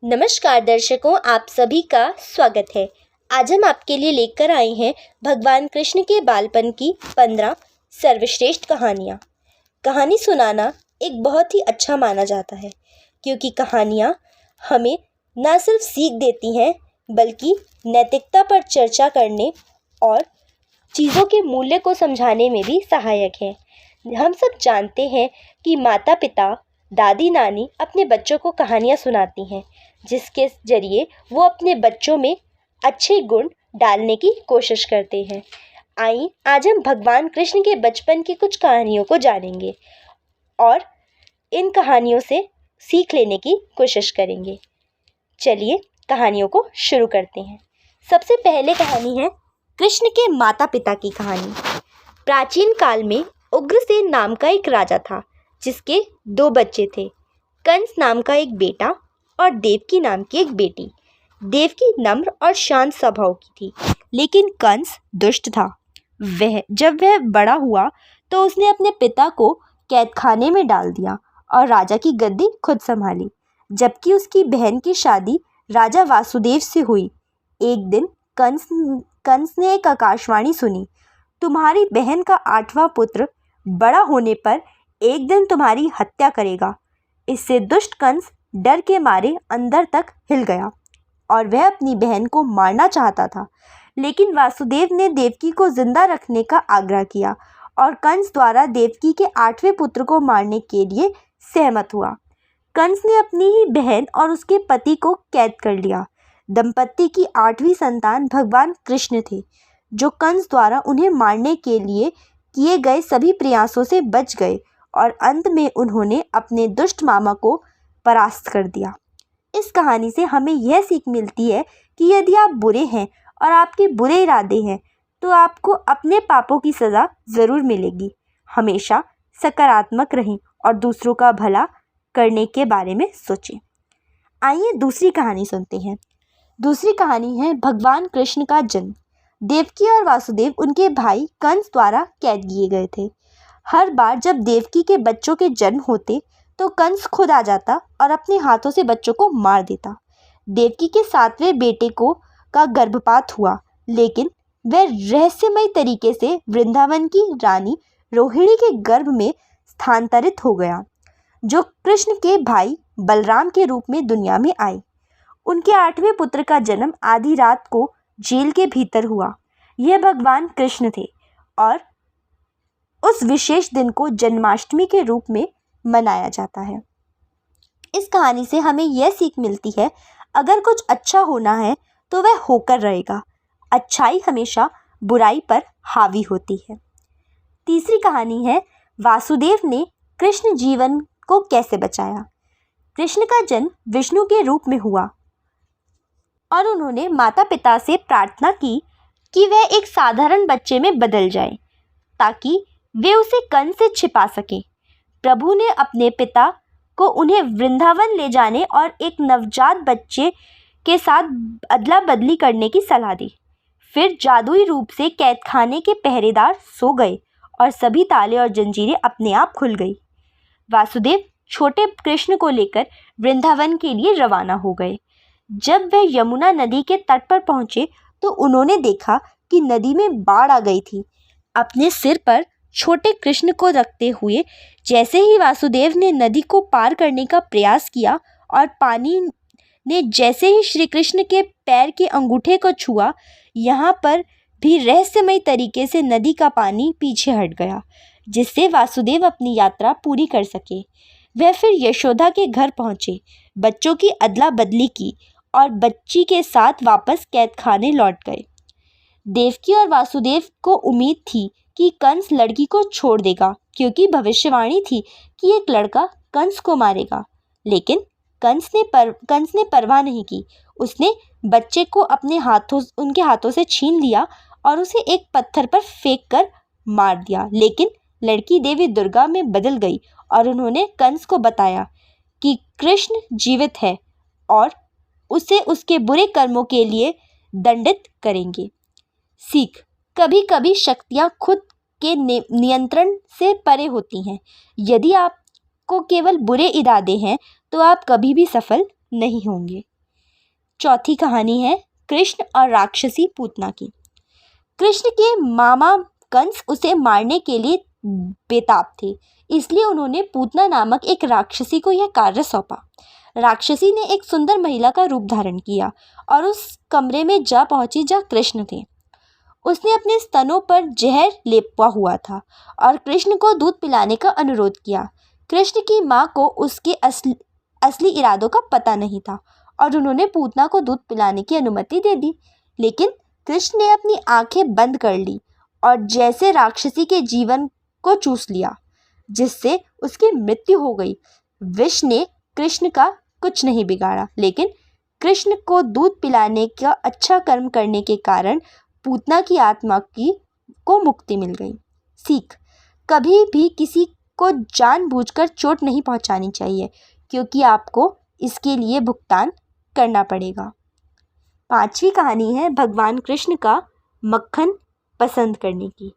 नमस्कार दर्शकों, आप सभी का स्वागत है। आज हम आपके लिए लेकर आए हैं भगवान कृष्ण के बालपन की 15 सर्वश्रेष्ठ कहानियाँ। कहानी सुनाना एक बहुत ही अच्छा माना जाता है, क्योंकि कहानियाँ हमें न सिर्फ सीख देती हैं बल्कि नैतिकता पर चर्चा करने और चीज़ों के मूल्य को समझाने में भी सहायक है। हम सब जानते हैं कि माता पिता, दादी नानी अपने बच्चों को कहानियाँ सुनाती हैं, जिसके ज़रिए वो अपने बच्चों में अच्छे गुण डालने की कोशिश करते हैं। आइए आज हम भगवान कृष्ण के बचपन की कुछ कहानियों को जानेंगे और इन कहानियों से सीख लेने की कोशिश करेंगे। चलिए कहानियों को शुरू करते हैं। सबसे पहले कहानी है कृष्ण के माता पिता की कहानी। प्राचीन काल में उग्रसेन नाम का एक राजा था, जिसके 2 बच्चे थे। कंस नाम का एक बेटा और देवकी नाम की एक बेटी। देवकी नम्र और शांत स्वभाव की थी, लेकिन कंस दुष्ट था। जब वह बड़ा हुआ तो उसने अपने पिता को कैदखाने में डाल दिया और राजा की गद्दी खुद संभाली। जबकि उसकी बहन की शादी राजा वासुदेव से हुई। एक दिन कंस ने एक आकाशवाणी सुनी, तुम्हारी बहन का 8वां पुत्र बड़ा होने पर एक दिन तुम्हारी हत्या करेगा। इससे दुष्ट कंस डर के मारे अंदर तक हिल गया और वह अपनी बहन को मारना चाहता था, लेकिन वासुदेव ने देवकी को जिंदा रखने का आग्रह किया और कंस द्वारा देवकी के 8वें पुत्र को मारने के लिए सहमत हुआ। कंस ने अपनी ही बहन और उसके पति को कैद कर लिया। दंपत्ति की 8वीं संतान भगवान कृष्ण थे, जो कंस द्वारा उन्हें मारने के लिए किए गए सभी प्रयासों से बच गए और अंत में उन्होंने अपने दुष्ट मामा को परास्त कर दिया। इस कहानी से हमें यह सीख मिलती है कि यदि आप बुरे हैं और आपके बुरे इरादे हैं तो आपको अपने पापों की सज़ा ज़रूर मिलेगी। हमेशा सकारात्मक रहें और दूसरों का भला करने के बारे में सोचें। आइए दूसरी कहानी सुनते हैं। दूसरी कहानी है भगवान कृष्ण का जन्म। देवकी और वासुदेव उनके भाई कंस द्वारा कैद किए गए थे। हर बार जब देवकी के बच्चों के जन्म होते तो कंस खुद आ जाता और अपने हाथों से बच्चों को मार देता। देवकी के 7वें बेटे का गर्भपात हुआ, लेकिन वह रहस्यमय तरीके से वृंदावन की रानी रोहिणी के गर्भ में स्थानांतरित हो गया, जो कृष्ण के भाई बलराम के रूप में दुनिया में आए। उनके 8वें पुत्र का जन्म आधी रात को जेल के भीतर हुआ। यह भगवान कृष्ण थे और उस विशेष दिन को जन्माष्टमी के रूप में मनाया जाता है। इस कहानी से हमें यह सीख मिलती है, अगर कुछ अच्छा होना है तो वह होकर रहेगा। अच्छाई हमेशा बुराई पर हावी होती है। तीसरी कहानी है वासुदेव ने कृष्ण जीवन को कैसे बचाया। कृष्ण का जन्म विष्णु के रूप में हुआ और उन्होंने माता पिता से प्रार्थना की कि वह एक साधारण बच्चे में बदल जाए ताकि वे उसे कंस से छिपा सके। प्रभु ने अपने पिता को उन्हें वृंदावन ले जाने और एक नवजात बच्चे के साथ अदला बदली करने की सलाह दी। फिर जादुई रूप से कैदखाने के पहरेदार सो गए और सभी ताले और जंजीरें अपने आप खुल गई। वासुदेव छोटे कृष्ण को लेकर वृंदावन के लिए रवाना हो गए। जब वह यमुना नदी के तट पर पहुंचे तो उन्होंने देखा कि नदी में बाढ़ आ गई थी। अपने सिर पर छोटे कृष्ण को रखते हुए जैसे ही वासुदेव ने नदी को पार करने का प्रयास किया और पानी ने जैसे ही श्री कृष्ण के पैर के अंगूठे को छुआ, यहाँ पर भी रहस्यमय तरीके से नदी का पानी पीछे हट गया, जिससे वासुदेव अपनी यात्रा पूरी कर सके। वह फिर यशोदा के घर पहुँचे, बच्चों की अदला बदली की और बच्ची के साथ वापस कैदखाने लौट गए। देवकी और वासुदेव को उम्मीद थी कि कंस लड़की को छोड़ देगा, क्योंकि भविष्यवाणी थी कि एक लड़का कंस को मारेगा। लेकिन कंस ने परवाह नहीं की। उसने बच्चे को उनके हाथों से छीन लिया और उसे एक पत्थर पर फेंक कर मार दिया। लेकिन लड़की देवी दुर्गा में बदल गई और उन्होंने कंस को बताया कि कृष्ण जीवित है और उसे उसके बुरे कर्मों के लिए दंडित करेंगे। सीख: कभी कभी शक्तियाँ खुद के नियंत्रण से परे होती हैं। यदि आपको केवल बुरे इरादे हैं तो आप कभी भी सफल नहीं होंगे। चौथी कहानी है कृष्ण और राक्षसी पूतना की। कृष्ण के मामा कंस उसे मारने के लिए बेताब थे, इसलिए उन्होंने पूतना नामक एक राक्षसी को यह कार्य सौंपा। राक्षसी ने एक सुंदर महिला का रूप धारण किया और उस कमरे में जा पहुंची जहाँ कृष्ण थे। उसने अपने स्तनों पर जहर लेपा हुआ था और कृष्ण को दूध पिलाने का अनुरोध किया। कृष्ण की माँ को उसके असली इरादों का पता नहीं था और उन्होंने पूतना को दूध पिलाने की अनुमति दे दी, लेकिन कृष्ण ने अपनी आंखें बंद कर ली और जैसे राक्षसी के जीवन को चूस लिया, जिससे उसकी मृत्यु हो गई। विष ने कृष्ण का कुछ नहीं बिगाड़ा, लेकिन कृष्ण को दूध पिलाने का अच्छा कर्म करने के कारण पूतना की आत्मा को मुक्ति मिल गई। सीख: कभी भी किसी को जानबूझकर चोट नहीं पहुंचानी चाहिए, क्योंकि आपको इसके लिए भुगतान करना पड़ेगा। पांचवी कहानी है भगवान कृष्ण का मक्खन पसंद करने की।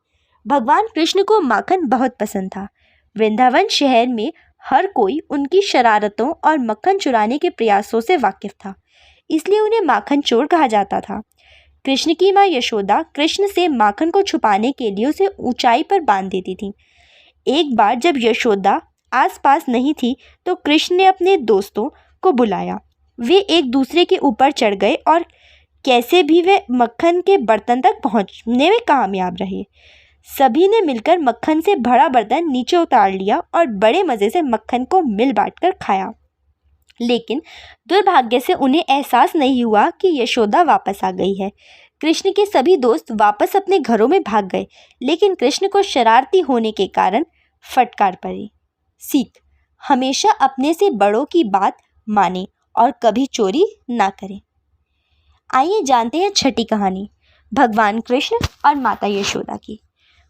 भगवान कृष्ण को माखन बहुत पसंद था। वृंदावन शहर में हर कोई उनकी शरारतों और मक्खन चुराने के प्रयासों से वाकिफ था, इसलिए उन्हें माखन चोर कहा जाता था। कृष्ण की माँ यशोदा कृष्ण से माखन को छुपाने के लिए उसे ऊंचाई पर बांध देती थी। एक बार जब यशोदा आसपास नहीं थी तो कृष्ण ने अपने दोस्तों को बुलाया। वे एक दूसरे के ऊपर चढ़ गए और कैसे भी वे मक्खन के बर्तन तक पहुंचने में कामयाब रहे। सभी ने मिलकर मक्खन से भरा बर्तन नीचे उतार लिया और बड़े मज़े से मक्खन को मिल बांटकर खाया। लेकिन दुर्भाग्य से उन्हें एहसास नहीं हुआ कि यशोदा वापस आ गई है। कृष्ण के सभी दोस्त वापस अपने घरों में भाग गए, लेकिन कृष्ण को शरारती होने के कारण फटकार पड़ी। सीख: हमेशा अपने से बड़ों की बात माने और कभी चोरी ना करें। आइए जानते हैं छठी कहानी, भगवान कृष्ण और माता यशोदा की।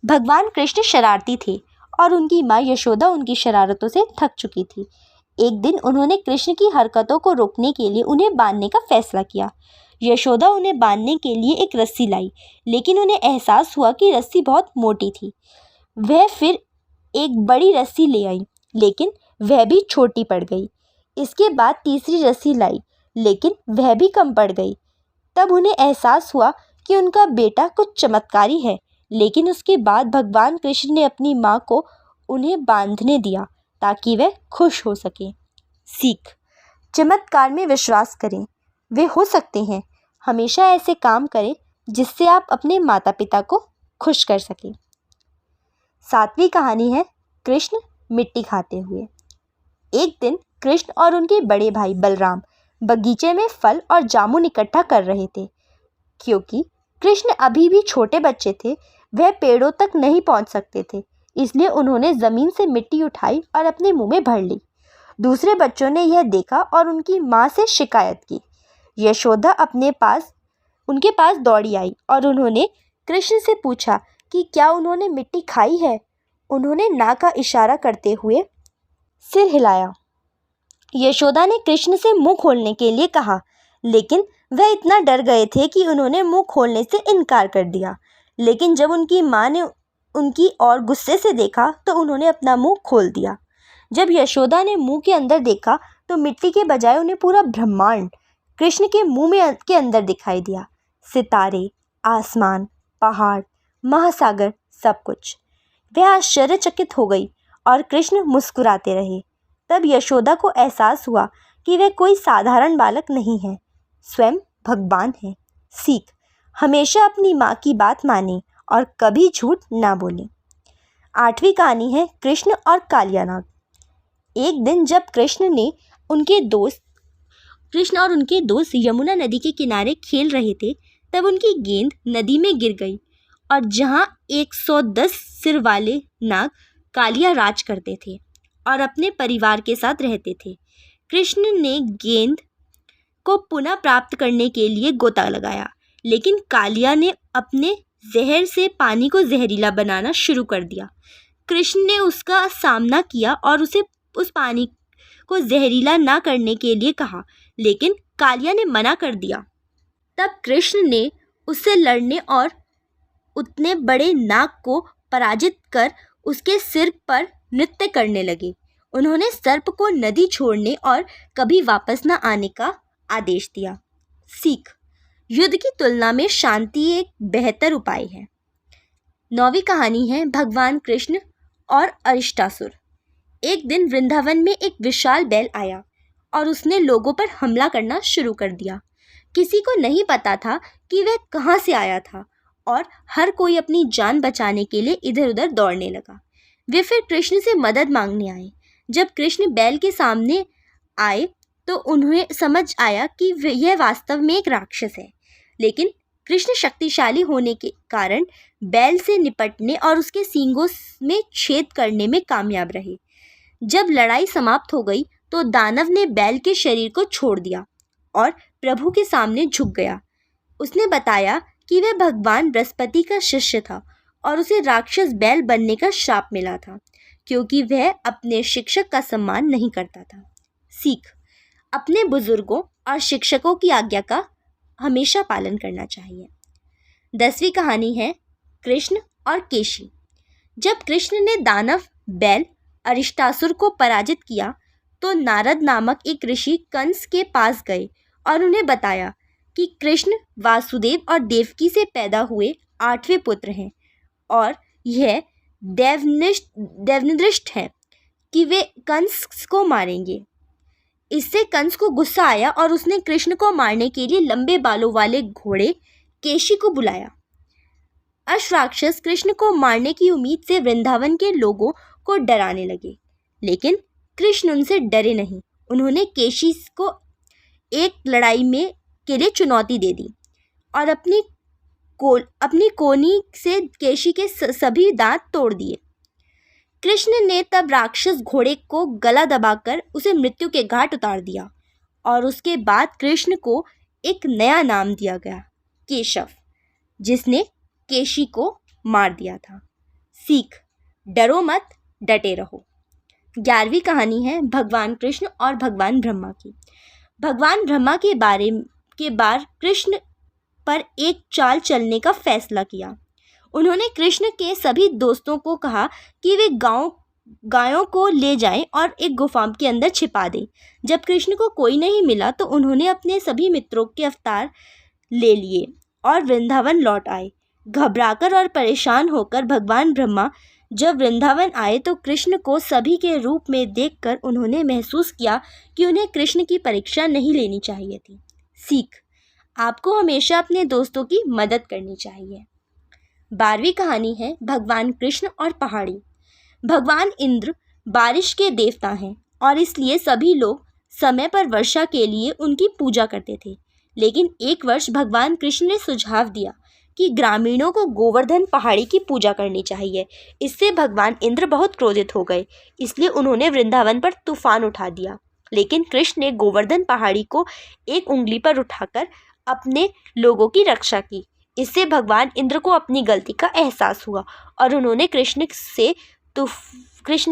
भगवान कृष्ण शरारती थे और उनकी माँ यशोदा उनकी शरारतों से थक चुकी थी। एक दिन उन्होंने कृष्ण की हरकतों को रोकने के लिए उन्हें बांधने का फैसला किया। यशोदा उन्हें बांधने के लिए एक रस्सी लाई, लेकिन उन्हें एहसास हुआ कि रस्सी बहुत मोटी थी। वह फिर एक बड़ी रस्सी ले आई, लेकिन वह भी छोटी पड़ गई। इसके बाद तीसरी रस्सी लाई, लेकिन वह भी कम पड़ गई। तब उन्हें एहसास हुआ कि उनका बेटा कुछ चमत्कारी है, लेकिन उसके बाद भगवान कृष्ण ने अपनी माँ को उन्हें बांधने दिया ताकि वह खुश हो सके। सीख: चमत्कार में विश्वास करें, वे हो सकते हैं। हमेशा ऐसे काम करें जिससे आप अपने माता पिता को खुश कर सकें। सातवीं कहानी है कृष्ण मिट्टी खाते हुए। एक दिन कृष्ण और उनके बड़े भाई बलराम बगीचे में फल और जामुन इकट्ठा कर रहे थे। क्योंकि कृष्ण अभी भी छोटे बच्चे थे, वह पेड़ों तक नहीं पहुंच सकते थे, इसलिए उन्होंने ज़मीन से मिट्टी उठाई और अपने मुंह में भर ली। दूसरे बच्चों ने यह देखा और उनकी माँ से शिकायत की। यशोदा उनके पास दौड़ी आई और उन्होंने कृष्ण से पूछा कि क्या उन्होंने मिट्टी खाई है। उन्होंने ना का इशारा करते हुए सिर हिलाया। यशोदा ने कृष्ण से मुंह खोलने के लिए कहा, लेकिन वह इतना डर गए थे कि उन्होंने मुंह खोलने से इनकार कर दिया। लेकिन जब उनकी माँ ने उनकी ओर गुस्से से देखा तो उन्होंने अपना मुंह खोल दिया। जब यशोदा ने मुंह के अंदर देखा तो मिट्टी के बजाय उन्हें पूरा ब्रह्मांड कृष्ण के मुंह के अंदर दिखाई दिया। सितारे, आसमान, पहाड़, महासागर, सब कुछ। वह आश्चर्यचकित हो गई और कृष्ण मुस्कुराते रहे। तब यशोदा को एहसास हुआ कि वह कोई साधारण बालक नहीं है, स्वयं भगवान है। सीख: हमेशा अपनी माँ की बात माने और कभी झूठ ना बोलें। आठवीं कहानी है कृष्ण और कालिया नाग। एक दिन जब कृष्ण और उनके दोस्त यमुना नदी के किनारे खेल रहे थे, तब उनकी गेंद नदी में गिर गई और जहां 110 सिर वाले नाग कालिया राज करते थे और अपने परिवार के साथ रहते थे। कृष्ण ने गेंद को पुनः प्राप्त करने के लिए गोता लगाया, लेकिन कालिया ने अपने जहर से पानी को जहरीला बनाना शुरू कर दिया। कृष्ण ने उसका सामना किया और उसे उस पानी को जहरीला ना करने के लिए कहा, लेकिन कालिया ने मना कर दिया। तब कृष्ण ने उससे लड़ने और उतने बड़े नाग को पराजित कर उसके सिर पर नृत्य करने लगे। उन्होंने सर्प को नदी छोड़ने और कभी वापस न आने का आदेश दिया। सीख, युद्ध की तुलना में शांति एक बेहतर उपाय है। 9वीं कहानी है भगवान कृष्ण और अरिष्टासुर। एक दिन वृंदावन में एक विशाल बैल आया और उसने लोगों पर हमला करना शुरू कर दिया। किसी को नहीं पता था कि वह कहाँ से आया था और हर कोई अपनी जान बचाने के लिए इधर उधर दौड़ने लगा। वे फिर कृष्ण से मदद मांगने आए। जब कृष्ण बैल के सामने आए तो उन्हें समझ आया कि यह वास्तव में एक राक्षस है, लेकिन कृष्ण शक्तिशाली होने के कारण बैल से निपटने और उसके सींगों में छेद करने में कामयाब रहे। जब लड़ाई समाप्त हो गई तो दानव ने बैल के शरीर को छोड़ दिया और प्रभु के सामने झुक गया। उसने बताया कि वह भगवान बृहस्पति का शिष्य था और उसे राक्षस बैल बनने का श्राप मिला था क्योंकि वह अपने शिक्षक का सम्मान नहीं करता था। सीख, अपने बुजुर्गों और शिक्षकों की आज्ञा का हमेशा पालन करना चाहिए। 10वीं कहानी है कृष्ण और केशी। जब कृष्ण ने दानव बैल अरिष्टासुर को पराजित किया तो नारद नामक एक ऋषि कंस के पास गए और उन्हें बताया कि कृष्ण वासुदेव और देवकी से पैदा हुए 8वें पुत्र हैं और यह देवनिर्दिष्ट है कि वे कंस को मारेंगे। इससे कंस को गुस्सा आया और उसने कृष्ण को मारने के लिए लंबे बालों वाले घोड़े केशी को बुलाया। अश्वराक्षस कृष्ण को मारने की उम्मीद से वृंदावन के लोगों को डराने लगे, लेकिन कृष्ण उनसे डरे नहीं। उन्होंने केशी को एक लड़ाई में के लिए चुनौती दे दी और अपनी कोनी से केशी के सभी दांत तोड़ दिए। कृष्ण ने तब राक्षस घोड़े को गला दबाकर उसे मृत्यु के घाट उतार दिया और उसके बाद कृष्ण को एक नया नाम दिया गया, केशव, जिसने केशी को मार दिया था। सीख, डरो मत, डटे रहो। 11वीं कहानी है भगवान कृष्ण और भगवान ब्रह्मा की। भगवान ब्रह्मा के बाद कृष्ण पर एक चाल चलने का फैसला किया। उन्होंने कृष्ण के सभी दोस्तों को कहा कि वे गायों को ले जाएं और एक गुफा के अंदर छिपा दें। जब कृष्ण को कोई नहीं मिला तो उन्होंने अपने सभी मित्रों के अवतार ले लिए और वृंदावन लौट आए। घबराकर और परेशान होकर भगवान ब्रह्मा जब वृंदावन आए तो कृष्ण को सभी के रूप में देखकर उन्होंने महसूस किया कि उन्हें कृष्ण की परीक्षा नहीं लेनी चाहिए थी। सीख, आपको हमेशा अपने दोस्तों की मदद करनी चाहिए। 12वीं कहानी है भगवान कृष्ण और पहाड़ी। भगवान इंद्र बारिश के देवता हैं और इसलिए सभी लोग समय पर वर्षा के लिए उनकी पूजा करते थे। लेकिन एक वर्ष भगवान कृष्ण ने सुझाव दिया कि ग्रामीणों को गोवर्धन पहाड़ी की पूजा करनी चाहिए। इससे भगवान इंद्र बहुत क्रोधित हो गए, इसलिए उन्होंने वृंदावन पर तूफान उठा दिया। लेकिन कृष्ण ने गोवर्धन पहाड़ी को एक उंगली पर उठाकर अपने लोगों की रक्षा की। इससे भगवान इंद्र को अपनी गलती का एहसास हुआ और उन्होंने कृष्ण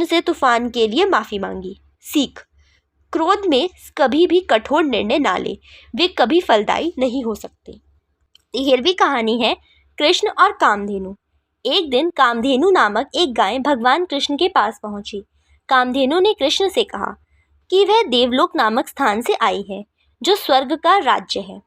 से तूफान के लिए माफ़ी मांगी। सीख, क्रोध में कभी भी कठोर निर्णय ना ले, वे कभी फलदायी नहीं हो सकते। 13वीं कहानी है कृष्ण और कामधेनु। एक दिन कामधेनु नामक एक गाय भगवान कृष्ण के पास पहुंची। कामधेनु ने कृष्ण से कहा कि वह देवलोक नामक स्थान से आई है, जो स्वर्ग का राज्य है।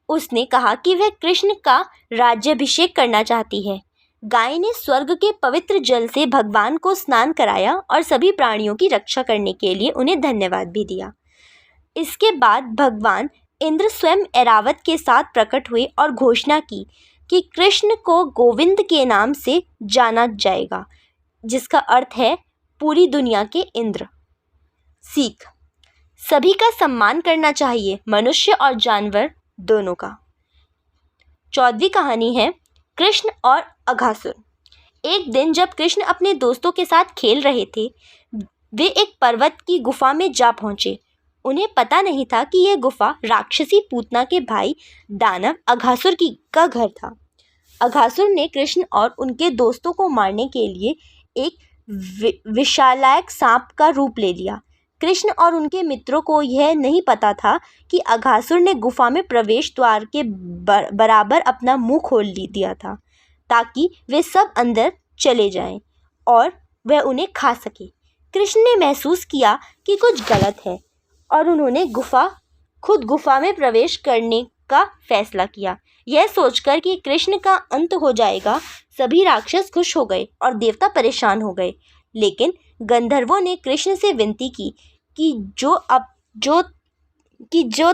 उसने कहा कि वह कृष्ण का राज्याभिषेक करना चाहती है। गाय ने स्वर्ग के पवित्र जल से भगवान को स्नान कराया और सभी प्राणियों की रक्षा करने के लिए उन्हें धन्यवाद भी दिया। इसके बाद भगवान इंद्र स्वयं ऐरावत के साथ प्रकट हुए और घोषणा की कि कृष्ण को गोविंद के नाम से जाना जाएगा, जिसका अर्थ है पूरी दुनिया के इंद्र। सीख, सभी का सम्मान करना चाहिए, मनुष्य और जानवर दोनों का। 14वीं कहानी है कृष्ण और अघासुर। एक दिन जब कृष्ण अपने दोस्तों के साथ खेल रहे थे, वे एक पर्वत की गुफा में जा पहुंचे। उन्हें पता नहीं था कि यह गुफा राक्षसी पूतना के भाई दानव अघासुर का घर था। अघासुर ने कृष्ण और उनके दोस्तों को मारने के लिए एक विशालाकाय सांप का रूप ले लिया। कृष्ण और उनके मित्रों को यह नहीं पता था कि अघासुर ने गुफा में प्रवेश द्वार के बराबर अपना मुंह खोल दिया था, ताकि वे सब अंदर चले जाएं और वह उन्हें खा सके। कृष्ण ने महसूस किया कि कुछ गलत है और उन्होंने खुद गुफा में प्रवेश करने का फैसला किया। यह सोचकर कि कृष्ण का अंत हो जाएगा, सभी राक्षस खुश हो गए और देवता परेशान हो गए। लेकिन गंधर्वों ने कृष्ण से विनती की कि जो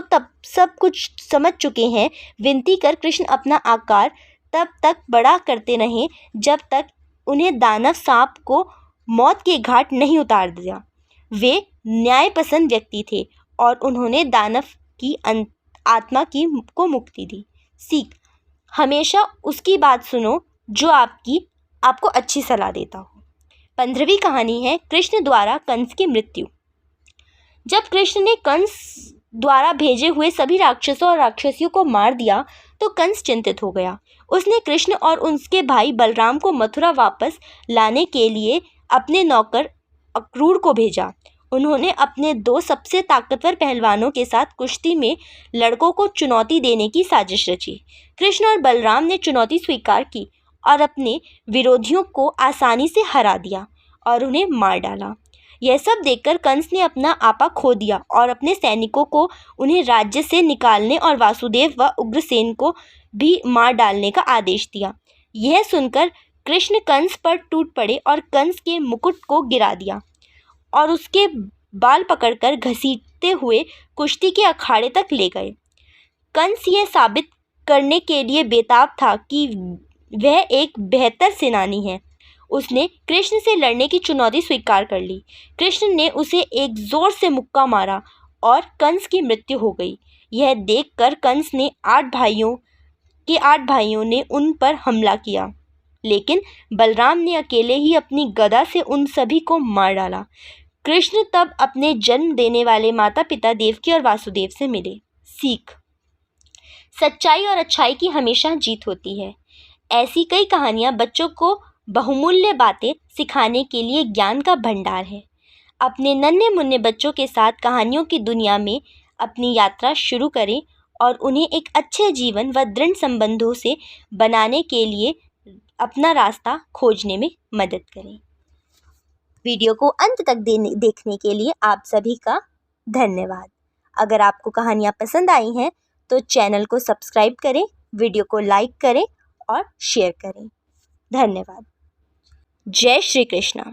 तब सब कुछ समझ चुके हैं, विनती कर कृष्ण अपना आकार तब तक बड़ा करते रहे जब तक उन्हें दानव सांप को मौत के घाट नहीं उतार दिया। वे न्यायपसंद व्यक्ति थे और उन्होंने दानव की आत्मा को मुक्ति दी। सीख: हमेशा उसकी बात सुनो जो आपको अच्छी सलाह देता हो। 15वीं कहानी है कृष्ण द्वारा कंस की मृत्यु। जब कृष्ण ने कंस द्वारा भेजे हुए सभी राक्षसों और राक्षसियों को मार दिया तो कंस चिंतित हो गया। उसने कृष्ण और उसके भाई बलराम को मथुरा वापस लाने के लिए अपने नौकर अक्रूर को भेजा। उन्होंने अपने 2 सबसे ताकतवर पहलवानों के साथ कुश्ती में लड़कों को चुनौती देने की साजिश रची। कृष्ण और बलराम ने चुनौती स्वीकार की और अपने विरोधियों को आसानी से हरा दिया और उन्हें मार डाला। यह सब देखकर कंस ने अपना आपा खो दिया और अपने सैनिकों को उन्हें राज्य से निकालने और वासुदेव व उग्रसेन को भी मार डालने का आदेश दिया। यह सुनकर कृष्ण कंस पर टूट पड़े और कंस के मुकुट को गिरा दिया और उसके बाल पकड़कर घसीटते हुए कुश्ती के अखाड़े तक ले गए। कंस यह साबित करने के लिए बेताब था कि वह एक बेहतर सेनानी है। उसने कृष्ण से लड़ने की चुनौती स्वीकार कर ली। कृष्ण ने उसे एक जोर से मुक्का मारा और कंस की मृत्यु हो गई। यह देखकर कंस ने 8 भाइयों ने उन पर हमला किया, लेकिन बलराम ने अकेले ही अपनी गदा से उन सभी को मार डाला। कृष्ण तब अपने जन्म देने वाले माता पिता देवकी और वासुदेव से मिले। सीख: सच्चाई और अच्छाई की हमेशा जीत होती है। ऐसी कई कहानियाँ बच्चों को बहुमूल्य बातें सिखाने के लिए ज्ञान का भंडार है। अपने नन्हे मुन्ने बच्चों के साथ कहानियों की दुनिया में अपनी यात्रा शुरू करें और उन्हें एक अच्छे जीवन व दृढ़ संबंधों से बनाने के लिए अपना रास्ता खोजने में मदद करें। वीडियो को अंत तक देखने के लिए आप सभी का धन्यवाद। अगर आपको कहानियाँ पसंद आई हैं तो चैनल को सब्सक्राइब करें, वीडियो को लाइक करें और शेयर करें। धन्यवाद। जय श्री कृष्ण।